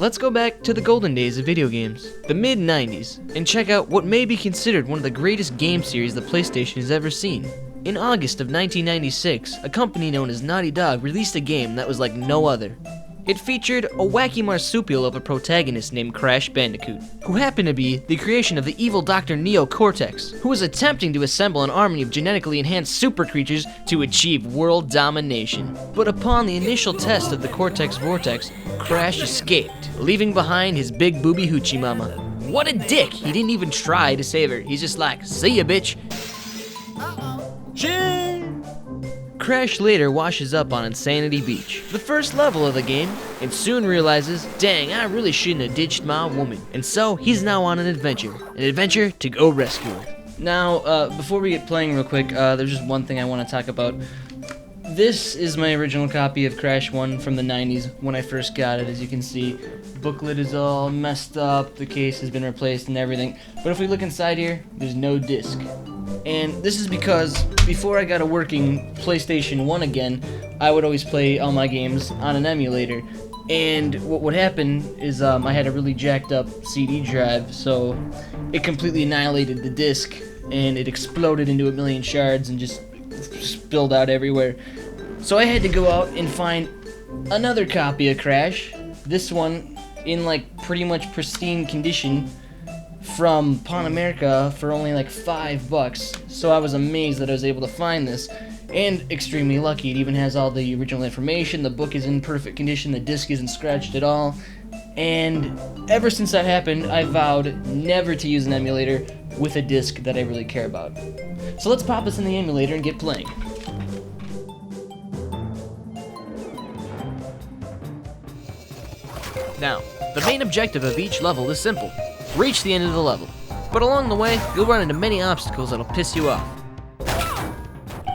let's go back to the golden days of video games, the mid-90s, and check out what may be considered one of the greatest game series the PlayStation has ever seen. In August of 1996, a company known as Naughty Dog released a game that was like no other. It featured a wacky marsupial of a protagonist named Crash Bandicoot, who happened to be the creation of the evil Dr. Neo Cortex, who was attempting to assemble an army of genetically enhanced super creatures to achieve world domination. But upon the initial test of the Cortex Vortex, Crash escaped, leaving behind his big booby hoochie mama. What a dick! He didn't even try to save her. He's just like, see ya, bitch. Crash later washes up on Insanity Beach, the first level of the game, and soon realizes, dang, I really shouldn't have ditched my woman. And so, he's now on an adventure to go rescue her. Now, before we get playing real quick, there's just one thing I want to talk about. This is my original copy of Crash 1 from the 90s when I first got it. As you can see, booklet is all messed up, the case has been replaced and everything. But if we look inside here, there's no disc. And this is because before I got a working PlayStation 1 again, I would always play all my games on an emulator. And what would happen is I had a really jacked up CD drive, so it completely annihilated the disc and it exploded into a million shards and just spilled out everywhere. So I had to go out and find another copy of Crash, this one in like pretty much pristine condition, from Pawn America for only like $5. So I was amazed that I was able to find this, and extremely lucky. It even has all the original information, the book is in perfect condition, the disc isn't scratched at all. And ever since that happened, I vowed never to use an emulator with a disc that I really care about. So let's pop this in the emulator and get playing. Now, the main objective of each level is simple. Reach the end of the level. But along the way, you'll run into many obstacles that'll piss you off.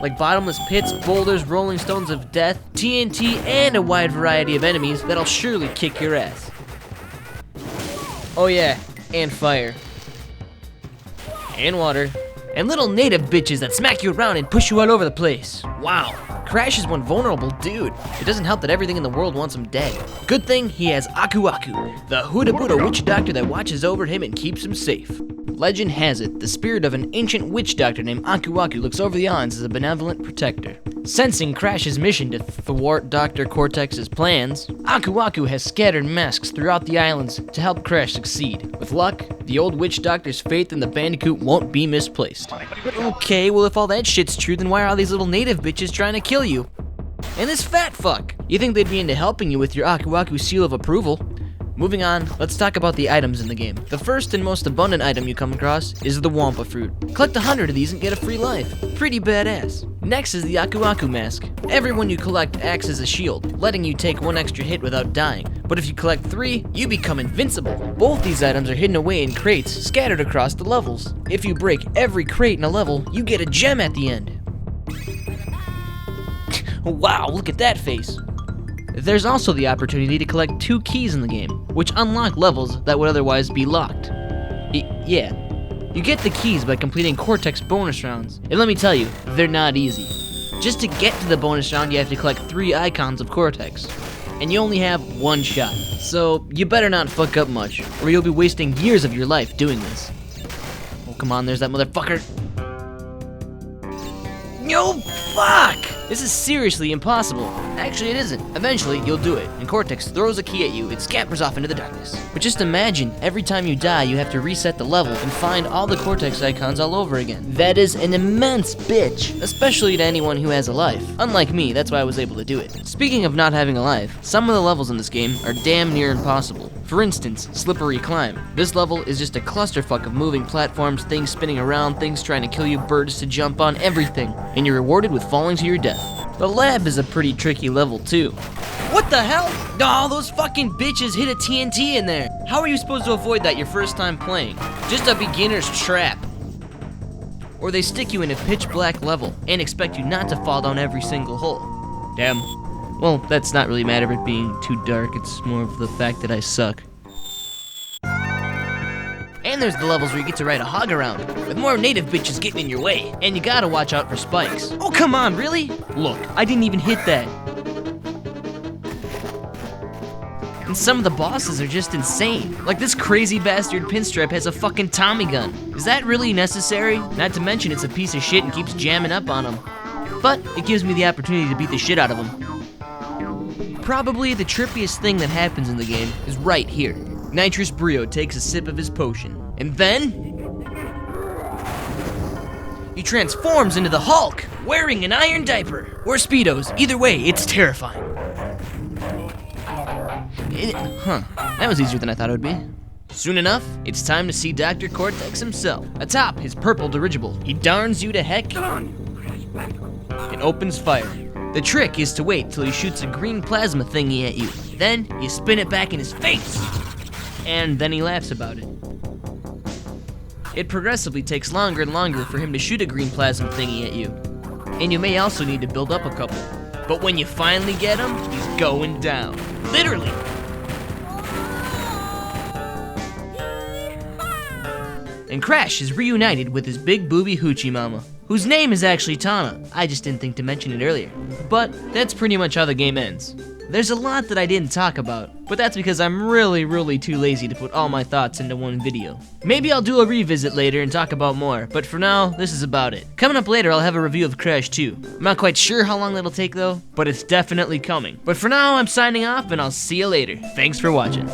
Like bottomless pits, boulders, rolling stones of death, TNT, and a wide variety of enemies that'll surely kick your ass. Oh yeah, and fire. And water. And little native bitches that smack you around and push you all over the place. Wow, Crash is one vulnerable dude. It doesn't help that everything in the world wants him dead. Good thing he has Aku Aku, the Huda Buddha witch doctor that watches over him and keeps him safe. Legend has it, the spirit of an ancient witch doctor named Aku Aku looks over the islands as a benevolent protector. Sensing Crash's mission to thwart Dr. Cortex's plans, Aku Aku has scattered masks throughout the islands to help Crash succeed. With luck, the old witch doctor's faith in the Bandicoot won't be misplaced. Okay, well if all that shit's true, then why are all these little native bitches trying to kill you? And this fat fuck! You think they'd be into helping you with your Aku Aku seal of approval? Moving on, let's talk about the items in the game. The first and most abundant item you come across is the Wampa Fruit. Collect 100 of these and get a free life. Pretty badass. Next is the Aku Aku Mask. Every one you collect acts as a shield, letting you take one extra hit without dying. But if you collect 3, you become invincible. Both these items are hidden away in crates scattered across the levels. If you break every crate in a level, you get a gem at the end. Wow, look at that face. There's also the opportunity to collect 2 keys in the game, which unlock levels that would otherwise be locked. Yeah. You get the keys by completing Cortex bonus rounds, and let me tell you, they're not easy. Just to get to the bonus round, you have to collect 3 icons of Cortex, and you only have 1 shot. So you better not fuck up much, or you'll be wasting years of your life doing this. Oh, come on, there's that motherfucker. No, fuck! This is seriously impossible. Actually, it isn't. Eventually, you'll do it, and Cortex throws a key at you and scampers off into the darkness. But just imagine, every time you die, you have to reset the level and find all the Cortex icons all over again. That is an immense bitch, especially to anyone who has a life. Unlike me, that's why I was able to do it. Speaking of not having a life, some of the levels in this game are damn near impossible. For instance, Slippery Climb. This level is just a clusterfuck of moving platforms, things spinning around, things trying to kill you, birds to jump on, everything. And you're rewarded with falling to your death. The lab is a pretty tricky level too. What the hell? Oh, those fucking bitches hit a TNT in there. How are you supposed to avoid that your first time playing? Just a beginner's trap. Or they stick you in a pitch black level and expect you not to fall down every single hole. Damn. Well, that's not really a matter of it being too dark, it's more of the fact that I suck. And there's the levels where you get to ride a hog around, with more native bitches getting in your way, and you gotta watch out for spikes. Oh, come on, really? Look, I didn't even hit that. And some of the bosses are just insane. Like this crazy bastard Pinstripe has a fucking Tommy gun. Is that really necessary? Not to mention it's a piece of shit and keeps jamming up on him. But it gives me the opportunity to beat the shit out of him. Probably the trippiest thing that happens in the game is right here. Nitrous Brio takes a sip of his potion, and then he transforms into the Hulk, wearing an iron diaper, or Speedos. Either way, it's terrifying. That was easier than I thought it would be. Soon enough, it's time to see Dr. Cortex himself. Atop his purple dirigible, he darns you to heck and opens fire. The trick is to wait till he shoots a green plasma thingy at you. Then, you spin it back in his face, and then he laughs about it. It progressively takes longer and longer for him to shoot a green plasma thingy at you. And you may also need to build up a couple. But when you finally get him, he's going down. Literally. And Crash is reunited with his big booby hoochie mama, whose name is actually Tana. I just didn't think to mention it earlier. But that's pretty much how the game ends. There's a lot that I didn't talk about, but that's because I'm really too lazy to put all my thoughts into one video. Maybe I'll do a revisit later and talk about more, but for now, this is about it. Coming up later, I'll have a review of Crash 2. I'm not quite sure how long that'll take though, but it's definitely coming. But for now, I'm signing off and I'll see you later. Thanks for watching.